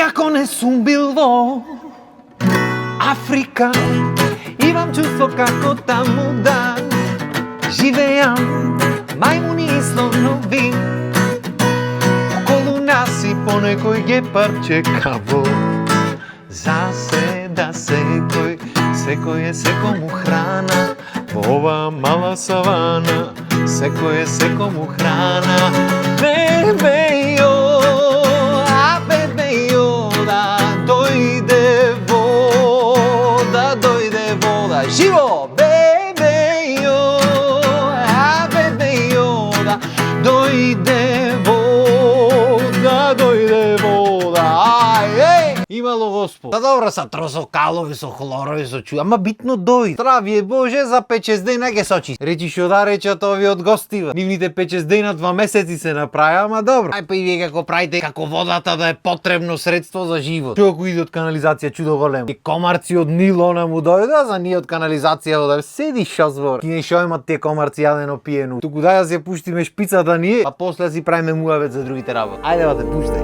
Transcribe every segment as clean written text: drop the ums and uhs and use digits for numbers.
Иако не сум бил во Африка, имам чувство како таму да живеам. Мајмуни и слонови околу нас и по некој гепар чекаво. Заседа секој е секому храна во ова мала савана. Секој е секому храна. Бебе јо, а бебе јо, да дојде вода, живо, бебе јо, а бебе јо, да дојде вода, ај, имало Господ. Добро са тросокалови со хлорови со чу, ама битно дојде. Здравие Боже, за 5-6 дена ке сочи. Речи шо да речат ови од гостива. Нивните 5-6 дена 2 месеци се направи, ама добро. Ај па и вие како правите, како водата да е потребно средство за живот. Чу ако иде од канализација чудо големо. И комарци од Нилона му дојде, за ние од канализација да седи шо збор. Кине шо имат тие комарци јадено пиено. Туку дај да си ја пуштиме шпицата ние, а после си правиме муавет за другите работи. Ајде бате, пуштај.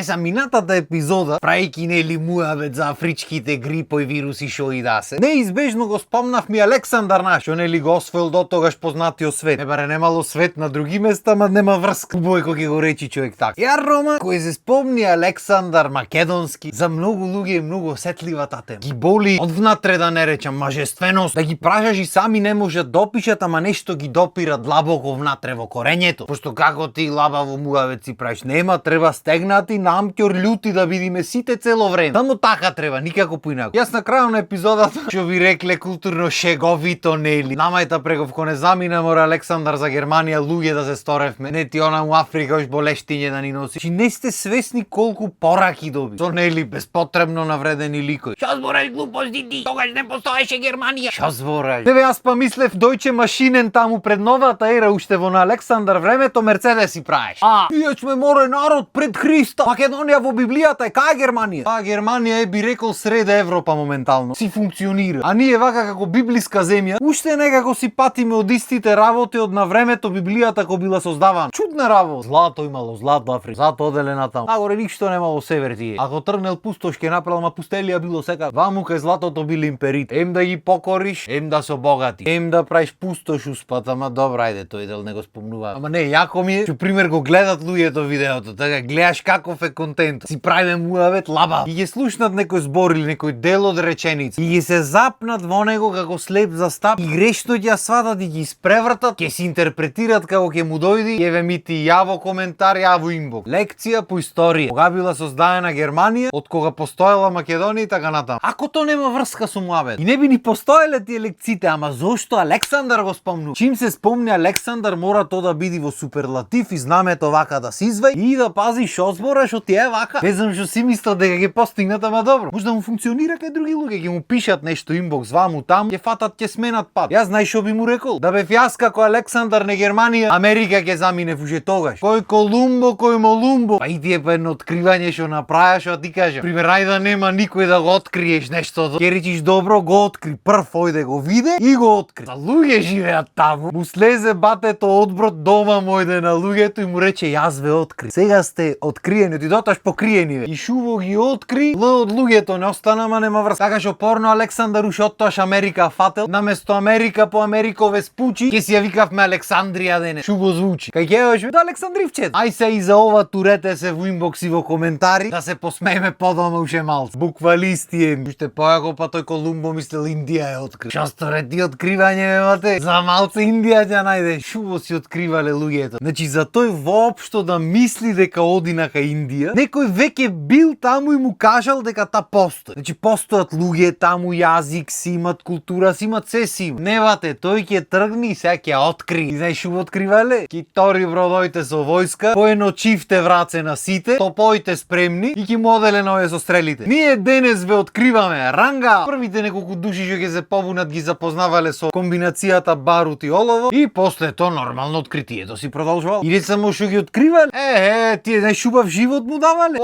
За минатата епизода, прајки нели муавет за афричките грипови вируси шо и да се, неизбежно го спомнавме Александар наш, шо нели го освоил до тогаш познатиот свет. Не баре немало свет на други места, ма нема врска. Бој кој ќе го речи човек така. Ја Рома, кој се спомни Александар Македонски, за многу луѓе е многу осетливата тема. Ги боли од внатре, да не речам мажественост, да ги прашаш и сами не можат да опишат, ама нешто ги допира длабоко внатре во корењето. Пошто како ти лабаво муавет си правиш, нема, треба стегнати, намќор љути да бидиме сите цело време. Само така треба, никако поинако. Јас на крајот на епизодата што ви рекле културно шеговито нели. Намајта преговко не замина мора Александар за Германија луѓе да се сторевме. Не ти она у Африка ош болештиње да ни носи. Чи не сте свесни колку пораки доби. Со нели безпотребно навредени ликови. Шо збораш глупости ти? Тогаш не постоеше Германија. Шо збораш? Тебе јас па мислев Дојче машинен таму пред новата ера уште во на Александар времето Мерцедеси праеш. Тие сме море народ пред Христа. Македонија во Библијата е кај Германија? Германија е, би рекол, среда Европа моментално. Си функционира. А ние вака како библиска земја, уште некако си патиме од истите работи од на времето Библијата кој била создавана. Чудна работа. Злато имало, злато Африка. Злато оделена таму. Нагоре ништо немало север тие. Ако тргнел пустош ке направил, ма пустелија било сека. Ваму кај златото били империте. Ем да ги покориш, ем да се богати. Ем да правиш пустош успат, ама добро, ајде, тој дел не го спомнува. Ама не, јако ми е, што пример го гледат луѓето видеото, така гледаш каков е контент. Си правиме муавет лаба. И ги слушнат некој збор или некој дел од реченица. И ги се запнат во него како слеп за стап. И грешно ќе ја сватат и ги испревртат, ќе се интерпретират како ќе му дојди. Еве ми ти јаво коментар, јаво инбок. Лекција по историја. Кога била создадена Германија, од кога постоела Македонија и така натаму. Ако то нема врска со муавет. И не би ни постоеле тие лекциите, ама зошто Александар го спомну? Чим се спомни Александар, мора то да биде во суперлатив и знамето вака да се извај и да пази шо збора што тие вака. Не знам што си мислат дека ќе постигнат, ама добро. Може да му функционира кај други луѓе, ќе му пишат нешто инбокс ваму таму, ќе фатат, ќе сменат пат. Јас знај што би му рекол? Да бев јас како Александар на Германија, Америка ќе замине уже тогаш. Кој Колумбо, кој Молумбо. Па и тие па едно откривање што направи, што ти кажам. Пример, ајде да нема никој да го откриеш нештото. Ќе речиш добро, го откри. Прв ојде го виде и го откри. За луѓе живеат таму. Му слезе батето одброд дома мојде на луѓето и му рече јас ве откри. Сега сте откриени, ти доташ покриени ве. И шуво ги откри, Л од луѓето не остана, ма нема врска. Така што порно Александар уште оттоаш Америка фател, наместо Америка по Америкове спучи, ќе си ја викавме Александрија дене. Шубо звучи. Кај ќе беше до Александривчет. Ај се и за ова турете се во инбокс и во коментари, да се посмееме подома уште малку. Буквалисти е. Уште појако па тој Колумбо мислел Индија е открил. Што сторет ти откривање мате? За малце Индија ќе најде. Шубо си откривале луѓето. Значи за тој воопшто да мисли дека оди на кај Индија, некој веќе бил таму и му кажал дека та постои. Значи постојат луѓе таму, јазик си имат, култура си имат, се си имат. Невате, тој ќе тргни и сега ќе откри. И знаеш што откривале? Ки тори бродоите со војска, поеночивте враце на сите, топоите спремни и ќе му оделе на овие со стрелите. Ние денес ве откриваме ранга. Првите неколку души што ќе се побунат ги запознавале со комбинацијата барут и олово и после тоа нормално откритието си продолжувало. И не само што ги откривале, тие знаеш убав живот живот му давале.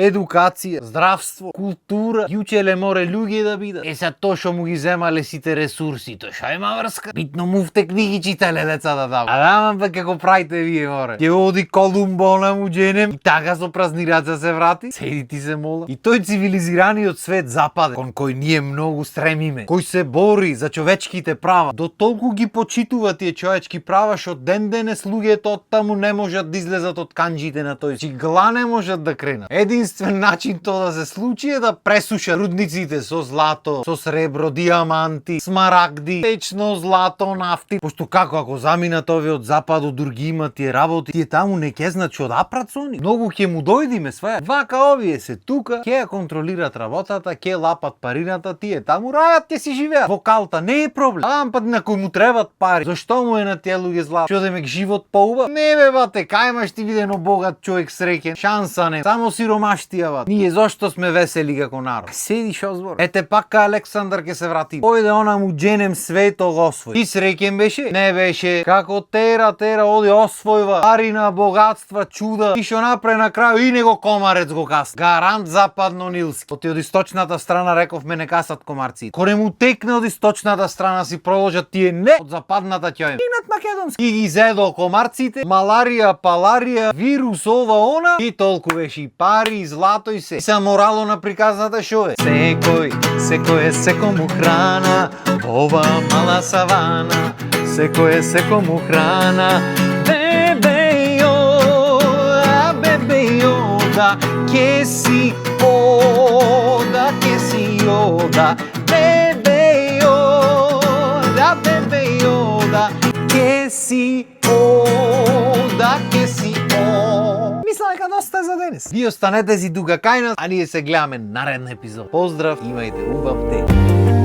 Едукација, здравство, култура, јучеле море луѓе да бидат. Се тоа што му ги земале сите ресурси, тоа што има врска. Битно муфте книги читале децата да. А дамам па како правите вие море. Ќе оди Колумбо на дженем и така со празни раце се врати. Седи ти се мола. И тој цивилизираниот свет западен, кон кој ние многу стремиме, кој се бори за човечките права, до толку ги почитува тие човечки права што ден денес луѓето од таму не можат да излезат од канџите на тој. Чигла не можат да кренат. Единствен начин тоа да се случи е да пресушат рудниците со злато, со сребро, диаманти, смарагди, течно злато, нафти. Пошто како ако заминат овие од западот, други имат тие работи, тие таму не ќе знаат што да прат со нив. Многу ќе му дојдиме сваја. Вака овие се тука, ќе ја контролират работата, ќе лапат парината, тие таму рајат, ќе си живеат. Вокалта не е проблем. Пат на кој му требат пари. Зошто му е на тие луѓе злато? Што да мек живот поубав? Не бе бате, кај имаш ти видено богат човек среќен? Шанса не. Само сиромаштија бат. Ние зошто сме весели како народ? Седи шо збор. Ете пака Александар ќе се врати. Ојде она му дженем свето го освои. Ти среќен беше? Не беше. Како тера оди освојва парина, богатства, чуда. И што напре на крај и него комарец го каса. Гарант западно-нилски. Оти од источната страна рековме не касат комарци. Коре му текне од источната страна си проложат тие не од западната ќе им. Инат македонски. И ги зедо комарците, маларија, паларија, вирус ова она и толку беше и пари, и злато и се. И са морало на приказната шо е? Секој е секому храна, ова мала савана. Секој е секому храна, бебе јода, ке си ода, бебе јода, ке си ода. Мисля дека доста е за денес. Ви останете си тука кај нас, а ние се гледаме нареден епизод. Поздрав, имајте убав ден.